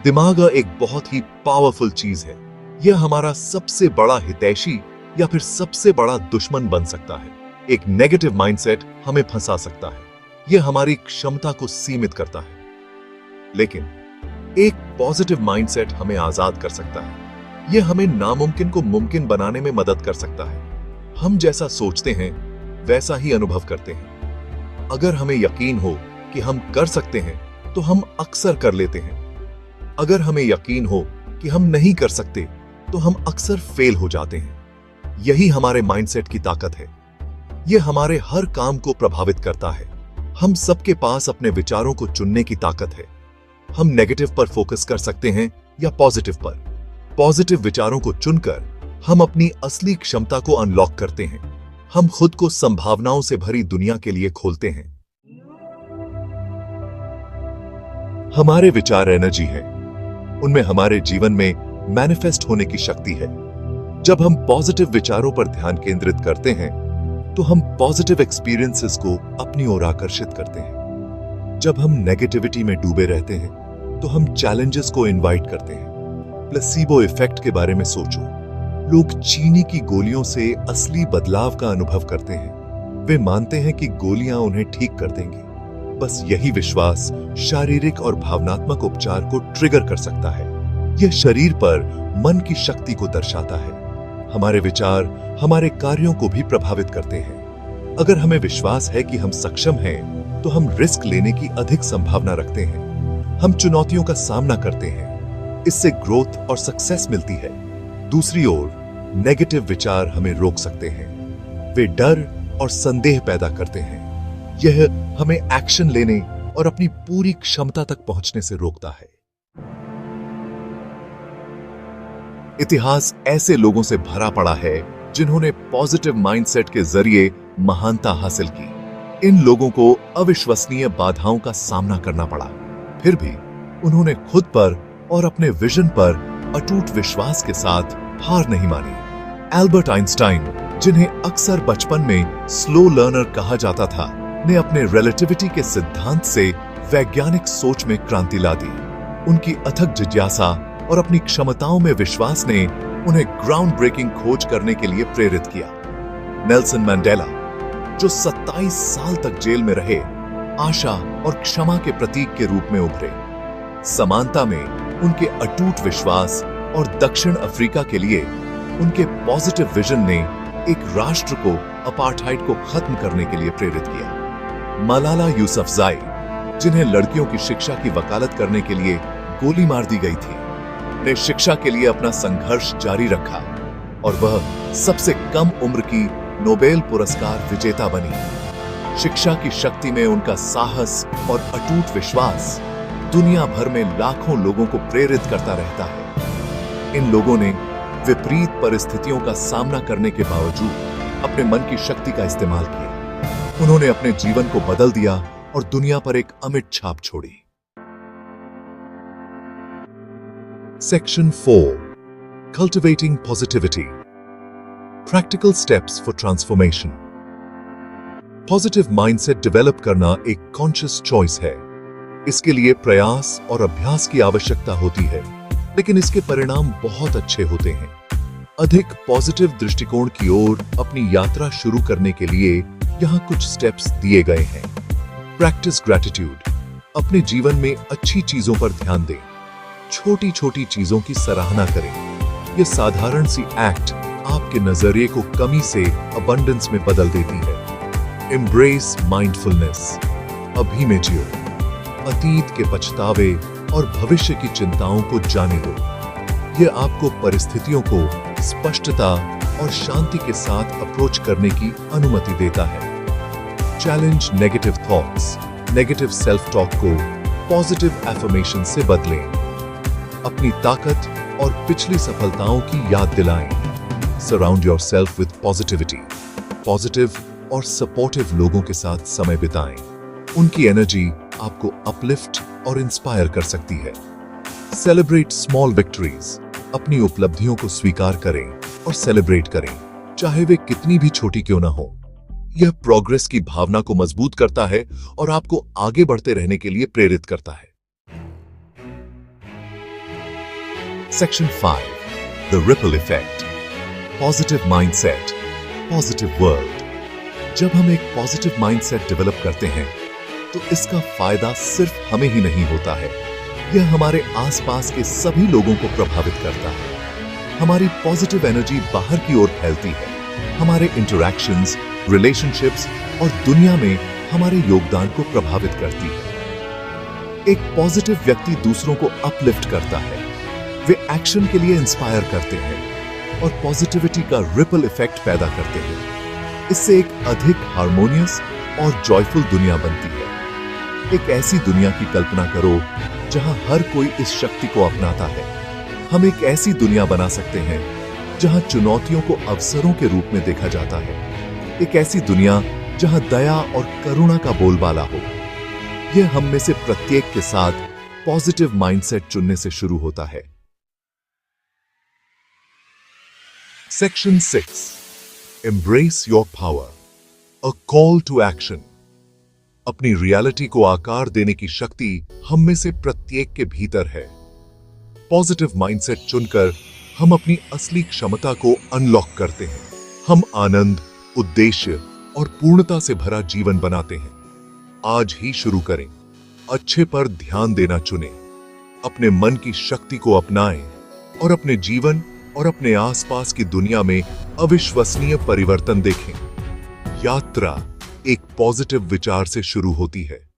दिमाग एक बहुत ही पावरफुल चीज है। यह हमारा सबसे बड़ा हितैषी या फिर सबसे बड़ा दुश्मन बन सकता है। एक नेगेटिव माइंडसेट हमें फंसा सकता है, यह हमारी क्षमता को सीमित करता है। लेकिन एक पॉजिटिव माइंडसेट हमें आजाद कर सकता है। यह हमें नामुमकिन को मुमकिन बनाने में मदद कर सकता है। हम जैसा सोचते हैं वैसा ही अनुभव करते हैं। अगर हमें यकीन हो कि हम कर सकते हैं तो हम अक्सर कर लेते हैं। अगर हमें यकीन हो कि हम नहीं कर सकते तो हम अक्सर फेल हो जाते हैं। यही हमारे माइंडसेट की ताकत है। यह हमारे हर काम को प्रभावित करता है। हम सबके पास अपने विचारों को चुनने की ताकत है। हम नेगेटिव पर फोकस कर सकते हैं या पॉजिटिव पर। पॉजिटिव विचारों को चुनकर हम अपनी असली क्षमता को अनलॉक करते हैं। हम खुद को संभावनाओं से भरी दुनिया के लिए खोलते हैं। हमारे विचार एनर्जी है। उनमें हमारे जीवन में मैनिफेस्ट होने की शक्ति है। जब हम पॉजिटिव विचारों पर ध्यान केंद्रित करते हैं तो हम पॉजिटिव एक्सपीरियंसेस को अपनी ओर आकर्षित करते हैं। जब हम नेगेटिविटी में डूबे रहते हैं तो हम चैलेंजेस को इनवाइट करते हैं। प्लेसीबो इफेक्ट के बारे में सोचो। लोग चीनी की गोलियों से असली बदलाव का अनुभव करते हैं। वे मानते हैं कि गोलियां उन्हें ठीक कर देंगी। बस यही विश्वास शारीरिक और भावनात्मक उपचार को ट्रिगर कर सकता है। यह शरीर पर मन की शक्ति को दर्शाता है। हमारे विचार हमारे कार्यों को भी प्रभावित करते हैं। अगर हमें विश्वास है कि हम सक्षम हैं, तो हम रिस्क लेने की अधिक संभावना रखते हैं। हम चुनौतियों का सामना करते हैं। इससे ग्रोथ और सक्सेस मिलती है। दूसरी ओर नेगेटिव विचार हमें रोक सकते हैं। वे डर और संदेह पैदा करते हैं। यह हमें एक्शन लेने और अपनी पूरी क्षमता तक पहुंचने से रोकता है। इतिहास ऐसे लोगों से भरा पड़ा है जिन्होंने पॉजिटिव माइंडसेट के जरिए महानता हासिल की। इन लोगों को अविश्वसनीय बाधाओं का सामना करना पड़ा, फिर भी उन्होंने खुद पर और अपने विजन पर अटूट विश्वास के साथ हार नहीं मानी। एल्बर्ट आइंस्टाइन, जिन्हें अक्सर बचपन में स्लो लर्नर कहा जाता था, ने अपने रिलेटिविटी के सिद्धांत से वैज्ञानिक सोच में क्रांति ला दी। उनकी अथक जिज्ञासा और अपनी क्षमताओं में विश्वास ने उन्हें ग्राउंड ब्रेकिंग खोज करने के लिए प्रेरित किया। नेल्सन मंडेला, जो 27 साल तक जेल में रहे, आशा और क्षमा के प्रतीक के रूप में उभरे। समानता में उनके अटूट विश्वास और दक्षिण अफ्रीका के लिए उनके पॉजिटिव विजन ने एक राष्ट्र को अपार्थाइड को खत्म करने के लिए प्रेरित किया। मलाला यूसुफजाई, जिन्हें लड़कियों की शिक्षा की वकालत करने के लिए गोली मार दी गई थी, ने शिक्षा के लिए अपना संघर्ष जारी रखा और वह सबसे कम उम्र की नोबेल पुरस्कार विजेता बनी। शिक्षा की शक्ति में उनका साहस और अटूट विश्वास दुनिया भर में लाखों लोगों को प्रेरित करता रहता है। इन लोगों ने विपरीत परिस्थितियों का सामना करने के बावजूद अपने मन की शक्ति का इस्तेमाल किया। उन्होंने अपने जीवन को बदल दिया और दुनिया पर एक अमिट छाप छोड़ी। Section 4, Cultivating Positivity. Practical steps for transformation. Positive mindset develop करना एक कॉन्शियस चॉइस है। इसके लिए प्रयास और अभ्यास की आवश्यकता होती है, लेकिन इसके परिणाम बहुत अच्छे होते हैं। अधिक पॉजिटिव दृष्टिकोण की ओर अपनी यात्रा शुरू करने के लिए यहाँ कुछ स्टेप्स दिए गए हैं। Practice gratitude. अपने जीवन में अच्छी चीजों पर ध्यान दें। छोटी छोटी चीजों की सराहना करें। यह साधारण सी एक्ट आपके नजरिए को कमी से अबंडेंस में बदल देती है। Embrace mindfulness. अभी में जियो। अतीत के पछतावे और भविष्य की चिंताओं को जाने दो। यह आपको परिस्थितियों को स्पष्टता और शांति के साथ अप्रोच करने की अनुमति देता है। Challenge negative thoughts. Negative self talk को पॉजिटिव एफर्मेशन से बदलें। अपनी ताकत और पिछली सफलताओं की याद दिलाएं। Surround yourself with positivity. Positive और सपोर्टिव लोगों के साथ समय बिताएं। उनकी एनर्जी आपको अपलिफ्ट और इंस्पायर कर सकती है। Celebrate small victories. अपनी उपलब्धियों को स्वीकार करें और सेलिब्रेट करें, चाहे वे कितनी भी छोटी क्यों ना हो। यह प्रोग्रेस की भावना को मजबूत करता है और आपको आगे बढ़ते रहने के लिए प्रेरित करता है। Section 5. The Ripple Effect. Positive Mindset. Positive World. जब हम एक पॉजिटिव माइंडसेट डेवलप करते हैं तो इसका फायदा सिर्फ हमें ही नहीं होता है, यह हमारे आसपास के सभी लोगों को प्रभावित करता है। हमारी पॉजिटिव एनर्जी बाहर की ओर फैलती है, हमारे इंटरैक्शंस, रिलेशनशिप्स और दुनिया में हमारे योगदान को प्रभावित करती है। एक पॉजिटिव व्यक्ति दूसरों को अपलिफ्ट करता है, वे एक्शन के लिए इंस्पायर करते हैं और पॉजिटिविटी का रिपल इफेक्ट पैदा करते हैं। इससे एक अधिक हार्मोनियस और जॉयफुल दुनिया बनती है। एक ऐसी दुनिया की कल्पना करो जहां हर कोई इस शक्ति को अपनाता है। हम एक ऐसी दुनिया बना सकते हैं जहां चुनौतियों को अवसरों के रूप में देखा जाता है। एक ऐसी दुनिया जहां दया और करुणा का बोलबाला हो। यह हम में से प्रत्येक के साथ पॉजिटिव माइंडसेट चुनने से शुरू होता है। Section 6. Embrace your power. A call to action. अपनी रियलिटी को आकार देने की शक्ति हम में से प्रत्येक के भीतर है। पॉजिटिव माइंडसेट चुनकर हम अपनी असली क्षमता को अनलॉक करते हैं। हम आनंद, उद्देश्य और पूर्णता से भरा जीवन बनाते हैं। आज ही शुरू करें। अच्छे पर ध्यान देना चुनें, अपने मन की शक्ति को अपनाएं और अपने जीवन और अपने आसपास की दुनिया में अविश्वसनीय परिवर्तन देखें। यात्रा एक पॉजिटिव विचार से शुरू होती है।